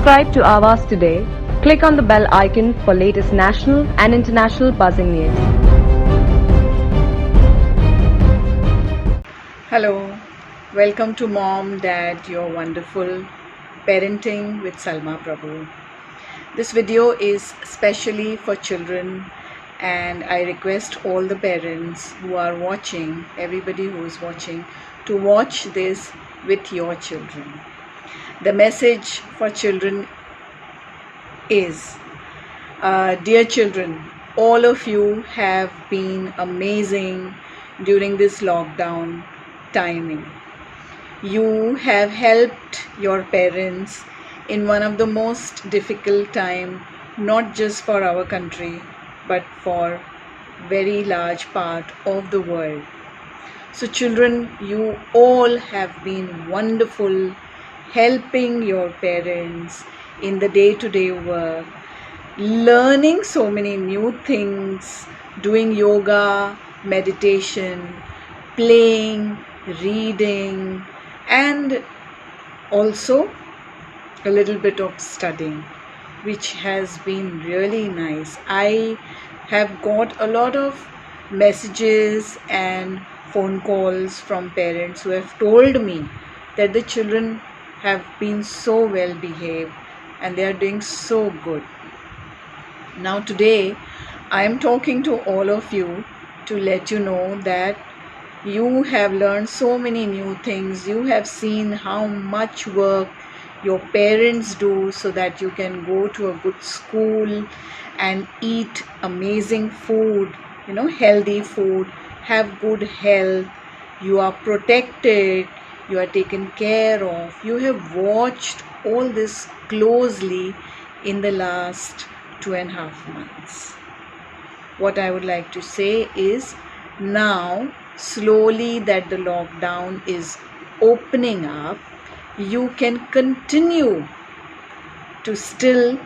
Subscribe to Avas today. Click on the bell icon for latest national and international buzzing news. Hello, welcome to Mom, Dad, Your Wonderful Parenting with Salma Prabhu. This video is specially for children, and I request all the parents who are watching, everybody who is watching, to watch this with your children. The message for children is, dear children, all of you have been amazing during this lockdown timing. You have helped your parents in one of the most difficult time, not just for our country, but for very large part of the world. So children, you all have been wonderful helping your parents in the day-to-day work, learning so many new things, doing yoga, meditation, playing, reading, and also a little bit of studying, which has been really nice. I have got a lot of messages and phone calls from parents who have told me that the children have been so well behaved and they are doing so good. Now today I am talking to all of you to let you know that you have learned so many new things. You have seen how much work your parents do so that you can go to a good school and eat amazing food, healthy food, have good health. You are protected, you are taken care of. You have watched all this closely in the last 2.5 months. What I would like to say is, now slowly that the lockdown is opening up, you can continue to still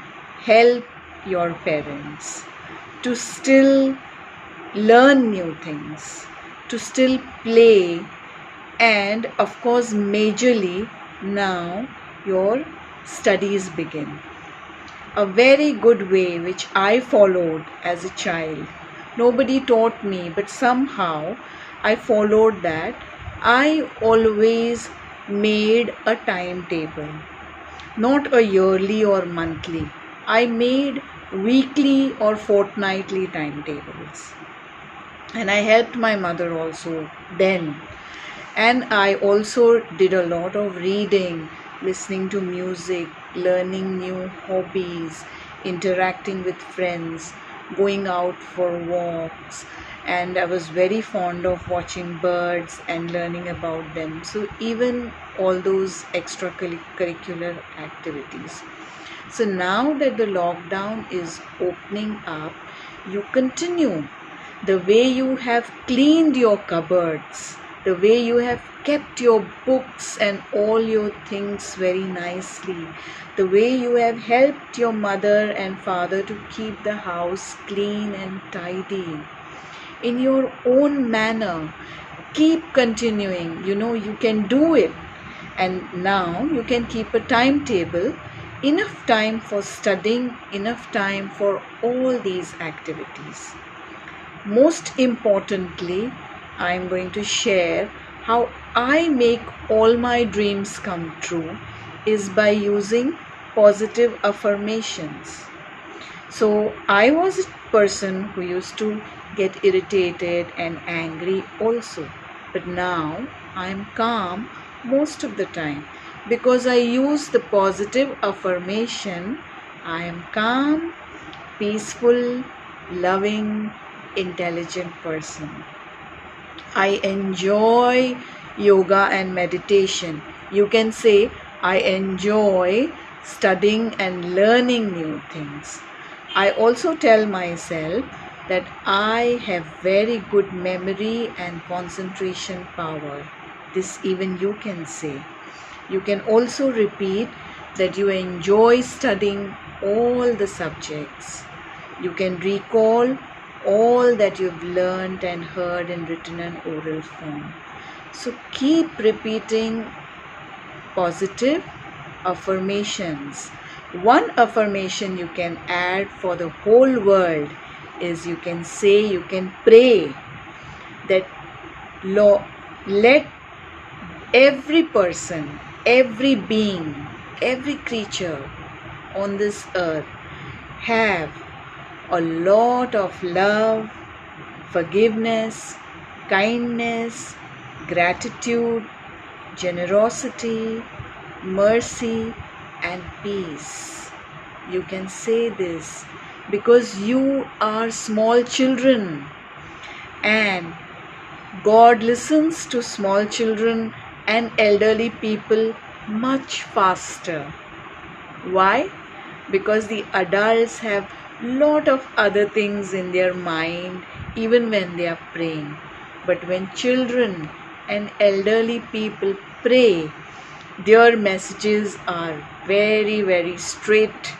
help your parents, to still learn new things, to still play, and of course majorly now your studies begin. A very good way which I followed as a child. Nobody taught me, but somehow I followed that. I always made a timetable, not a yearly or monthly. I made weekly or fortnightly timetables. And I helped my mother also then. And I also did a lot of reading, listening to music, learning new hobbies, interacting with friends, going out for walks. And I was very fond of watching birds and learning about them. So even all those extracurricular activities. So now that the lockdown is opening up, you continue the way you have cleaned your cupboards, the way you have kept your books and all your things very nicely, the way you have helped your mother and father to keep the house clean and tidy in your own manner. Keep continuing, you can do it. And now you can keep a timetable, enough time for studying, enough time for all these activities. Most importantly, I am going to share how I make all my dreams come true is by using positive affirmations. So I was a person who used to get irritated and angry also, but now I am calm most of the time because I use the positive affirmation. I am calm, peaceful, loving, intelligent person. I enjoy yoga and meditation. You can say, I enjoy studying and learning new things. I also tell myself that I have very good memory and concentration power. This even you can say. You can also repeat that you enjoy studying all the subjects. You can recall all that you've learned and heard in written and oral form. So keep repeating positive affirmations. One affirmation you can add for the whole world is you can say, you can pray that let every person, every being, every creature on this earth have a lot of love, forgiveness, kindness, gratitude, generosity, mercy, and peace. You can say this because you are small children, and God listens to small children and elderly people much faster. Why? Because the adults have lot of other things in their mind even when they are praying. But when children and elderly people pray, their messages are very, very straight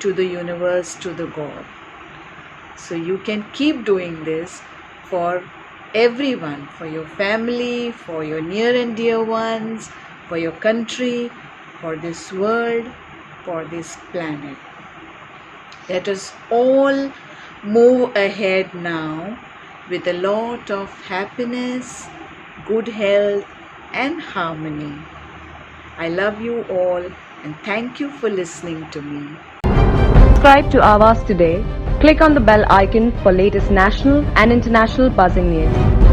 to the universe, to the God. So you can keep doing this for everyone, for your family, for your near and dear ones, for your country, for this world, for this planet. Let us all move ahead now with a lot of happiness, good health, and harmony. I love you all and thank you for listening to me. Subscribe to Awaaz today. Click on the bell icon for latest national and international buzzing news.